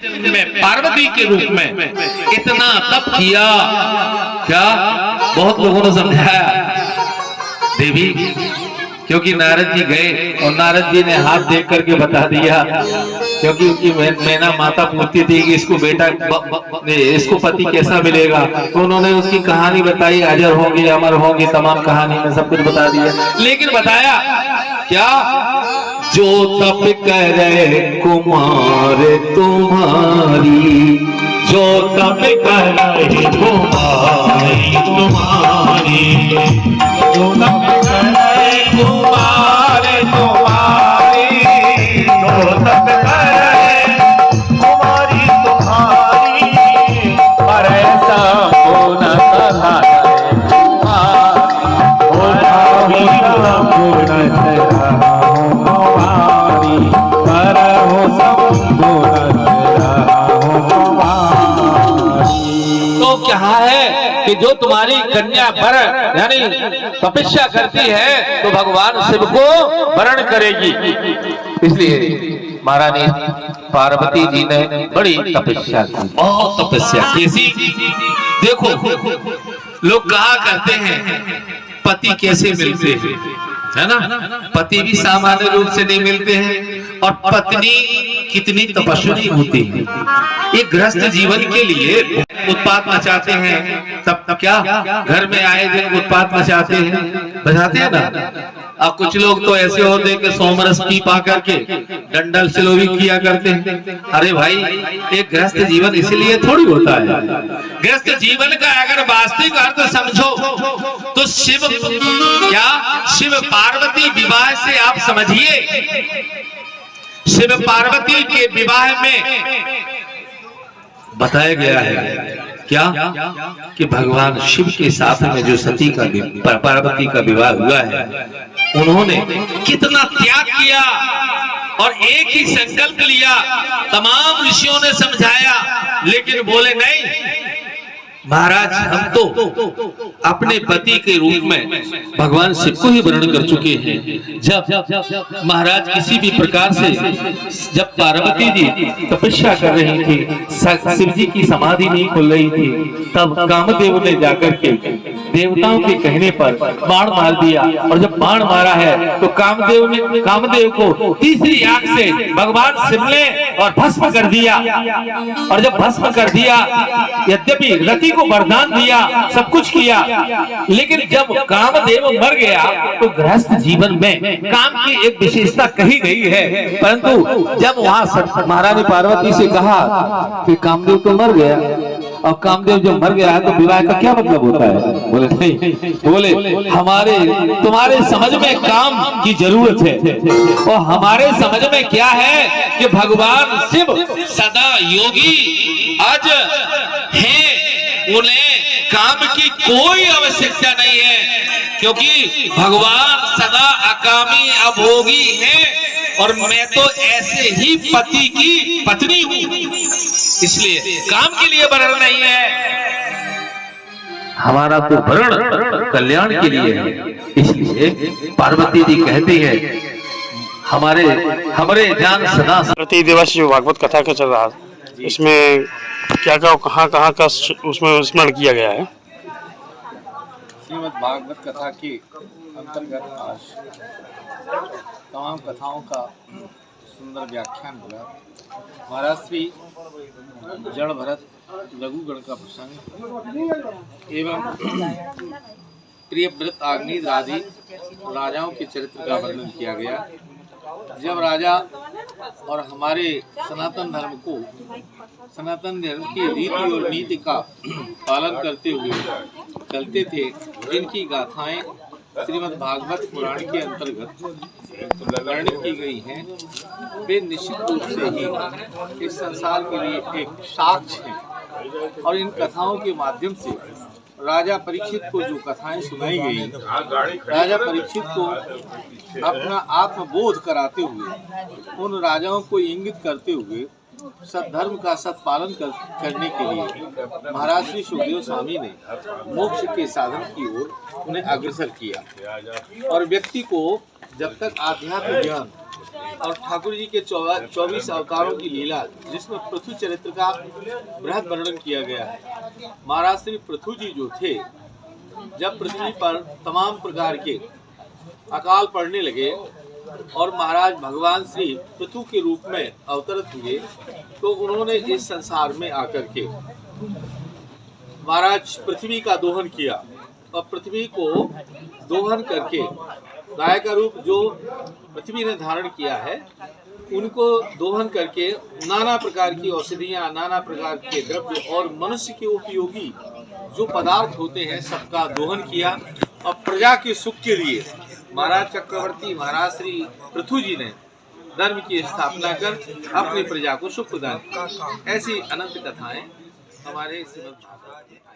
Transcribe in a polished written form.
में पार्वती के रूप में इतना तप किया। क्या बहुत लोगों ने समझाया देवी, क्योंकि नारद जी गए और नारद जी ने हाथ देख करके बता दिया, क्योंकि उनकी मैना माता पूछती थी कि इसको बेटा इसको पति कैसा मिलेगा, तो उन्होंने उसकी कहानी बताई, अजर होंगे अमर होंगे, तमाम कहानी में सब कुछ बता दिया। लेकिन बताया क्या, जो तप करे कुमार तुम्हारी, जो तप करे कुमारी तुम्हारी, जो तप करे कुमार तुम्हारी, जो तप करे कुमारी तुम्हारी, पर ऐसा हो न कहा कि जो तुम्हारी कन्या वर यानी तपस्या करती है तो भगवान शिव को वरण करेगी। इसलिए महारानी पार्वती जी ने बड़ी तपस्या की, बहुत तपस्या कैसी। देखो लोग कहा करते हैं पति कैसे मिलते हैं, है ना, पति भी सामान्य रूप से नहीं मिलते हैं, और पत्नी कितनी तपस्वी होती है। एक गृहस्थ जीवन के लिए उत्पात मचाते हैं, तब क्या घर में आए दिन उत्पात मचाते हैं, बजाते हैं ना। अब कुछ लोग तो ऐसे होते हैं कि सोमरस पी पा करके डंडल सिलोवी किया करते हैं। अरे भाई, एक गृहस्थ जीवन इसलिए थोड़ी होता है। गृहस्थ जीवन का अगर वास्तविक अर्थ समझो तो शिव क्या, शिव पार्वती विवाह से आप समझिए, शिव पार्वती के विवाह में बताया गया है क्या कि भगवान शिव के साथ में जो सती का पार्वती का विवाह हुआ है, उन्होंने कितना त्याग किया और एक ही संकल्प लिया। तमाम ऋषियों ने समझाया लेकिन बोले नहीं महाराज, हम तो अपने पति के रूप में भगवान शिव को ही वर्ण कर चुके हैं। जब महाराज किसी भी प्रकार से, जब पार्वती जी तपस्या कर रही थी, शिव जी की समाधि नहीं खुल रही थी, तब कामदेव ने जाकर के देवताओं के कहने पर बाण मार दिया। और जब बाण मारा है तो कामदेव को तीसरी आंख से भगवान शिव ने और भस्म कर दिया। और जब भस्म कर दिया, यद्यपि रति को वरदान दिया, सब कुछ किया, लेकिन जब कामदेव मर गया तो गृहस्थ जीवन में काम की एक विशेषता कही गई है। परंतु जब वहां महारानी पार्वती से कहा कि कामदेव तो मर गया, और कामदेव जब मर गया है तो विवाह का क्या मतलब होता है? बोले नहीं, बोले हमारे तुम्हारे समझ में काम की जरूरत है, और हमारे समझ में क्या है कि भगवान शिव सदा योगी अज है, उन्हें काम की कोई आवश्यकता नहीं है, क्योंकि भगवान सदा अकामी अभोगी है, और मैं तो ऐसे ही पति की पत्नी हूँ, इसलिए काम के लिए वरण नहीं है, हमारा तो वरण कल्याण के लिए है। इसलिए पार्वती जी कहती है हमारे जान सदा। प्रति दिवस जो भागवत कथा का चल रहा, इसमें क्या क्या कहाँ का उसमें स्मरण किया गया है? श्रीमद् भागवत कथा के अंतर्गत आज तमाम कथाओं का सुंदर व्याख्यान हुआ। महाराज श्री जड़ भरत लघुगण का प्रसंग एवं प्रियव्रत आग्नेय आदि राजाओं के चरित्र का वर्णन किया गया। जब राजा और हमारे सनातन धर्म की रीति और नीति का पालन करते हुए चलते थे, जिनकी गाथाएं श्रीमद् भागवत पुराण के अंतर्गत वर्णित की गई हैं, वे निश्चित रूप से ही इस संसार के लिए एक साक्ष्य हैं। और इन कथाओं के माध्यम से राजा परीक्षित को जो कथाएं सुनाई गई, राजा परीक्षित को अपना आत्मबोध कराते हुए, उन राजाओं को इंगित करते हुए सद्धर्म का सत्पालन करने के लिए महाराज श्री सुखदेव स्वामी ने मोक्ष के साधन की ओर उन्हें अग्रसर किया। और व्यक्ति को जब तक आध्यात्म ज्ञान और ठाकुर जी के 24 अवतारों की लीला, जिसमें पृथु चरित्र का बृहद वर्णन किया गया है। महाराज श्री पृथु जी जो थे, जब पृथ्वी पर तमाम प्रकार के अकाल पड़ने लगे और महाराज भगवान श्री पृथु के रूप में अवतरित हुए, तो उन्होंने इस संसार में आकर के महाराज पृथ्वी का दोहन किया और पृथ्वी को दोहन करके गाय का रूप जो पृथ्वी ने धारण किया है, उनको दोहन करके नाना प्रकार की औषधियां, नाना प्रकार के द्रव्य और मनुष्य के उपयोगी जो पदार्थ होते हैं, सबका दोहन किया और प्रजा के सुख के लिए महाराज चक्रवर्ती महाराज श्री पृथु जी ने धर्म की स्थापना कर अपनी प्रजा को सुख प्रदान किया। ऐसी अनंत कथाएं हमारे श्रीमद् भागवत में